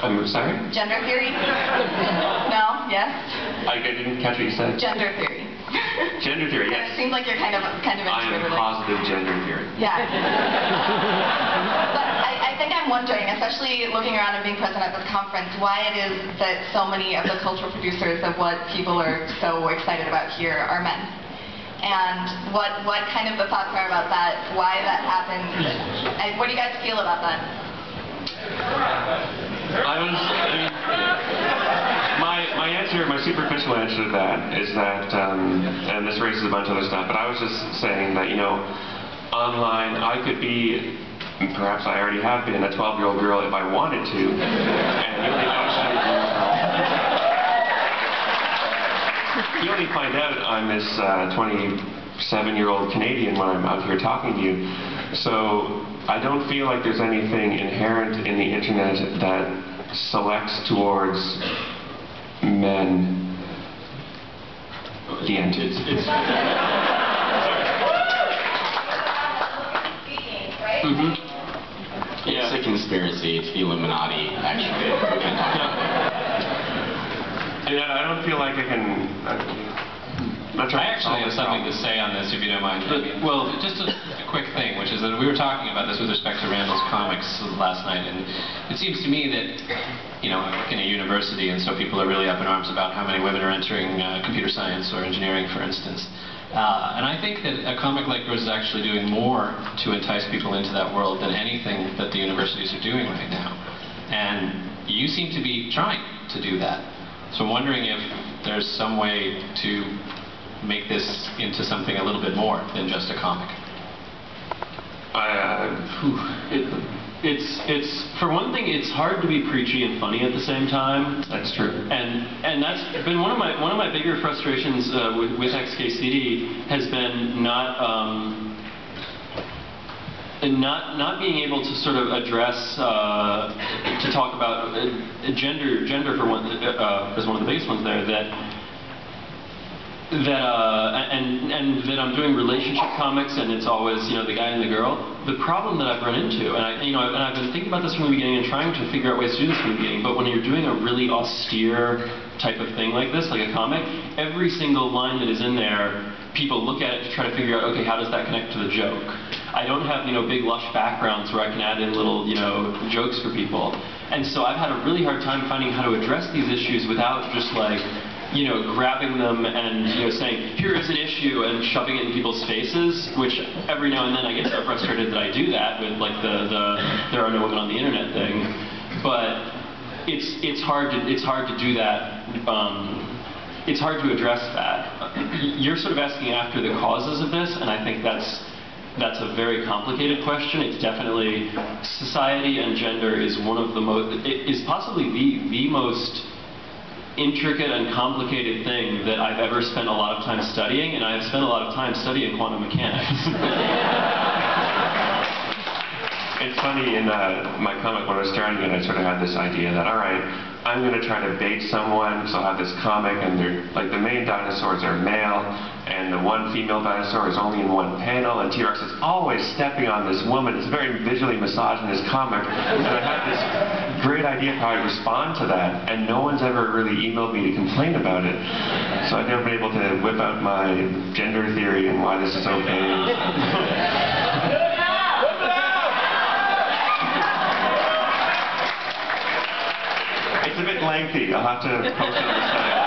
I'm sorry? Gender theory? No? Yes? I didn't catch what you said. Gender theory. Gender theory, yes. It seems like you're kind of into it. I am positive gender theory. Yeah. But I think I'm wondering, especially looking around and being present at this conference, why it is that so many of the cultural producers of what people are so excited about here are men. And what kind of the thoughts are about that, why that happens, and what do you guys feel about that? My answer, my superficial answer to that is that, and this raises a bunch of other stuff, but I was just saying that, you know, online I could be, perhaps I already have been, a 12-year-old girl if I wanted to, and you only find out I'm this 27-year-old Canadian when I'm out here talking to you. So I don't feel like there's anything inherent in the internet that selects towards men. The end. It's a conspiracy. It's the Illuminati, actually. Yeah, I don't feel like I can... I actually have something to say on this, if you don't mind. Well, just a quick thing, which is that we were talking about this with respect to Randall's comics last night, and it seems to me that, you know, in a university, and so people are really up in arms about how many women are entering computer science or engineering, for instance. And I think that a comic like yours is actually doing more to entice people into that world than anything that the universities are doing right now. And you seem to be trying to do that. So I'm wondering if there's some way to make this into something a little bit more than just a comic. It's for one thing, it's hard to be preachy and funny at the same time. That's true. And that's been one of my bigger frustrations with XKCD has been not being able to sort of address to talk about gender for one is one of the biggest ones there, and that I'm doing relationship comics, and it's always, you know, the guy and the girl. The problem that I've run into, and I've been thinking about this from the beginning and trying to figure out ways to do this from the beginning, but when you're doing a really austere type of thing like this, like a comic, every single line that is in there, people look at it to try to figure out, okay, how does that connect to the joke? I don't have, you know, big lush backgrounds where I can add in little, you know, jokes for people. And so I've had a really hard time finding how to address these issues without just like, you know, grabbing them and, you know, saying, here is an issue, and shoving it in people's faces, which every now and then I get so frustrated that I do that with like the there are no women on the internet thing. But it's hard to do that. It's hard to address that. You're sort of asking after the causes of this, and I think that's a very complicated question. It's definitely, society and gender is one of the most, it is possibly the most intricate and complicated thing that I've ever spent a lot of time studying, and I've spent a lot of time studying quantum mechanics. It's funny, in my comic when I was starting it, I sort of had this idea that, all right, I'm going to try to bait someone, so I'll have this comic, and they're, like, the main dinosaurs are male, and the one female dinosaur is only in one panel, and T-Rex is always stepping on this woman. It's a very visually misogynist comic, and I had this great idea of how I'd respond to that, and no one's ever really emailed me to complain about it. So I've never been able to whip out my gender theory and why this is okay. It's a bit lengthy. I'll have to post it on the site.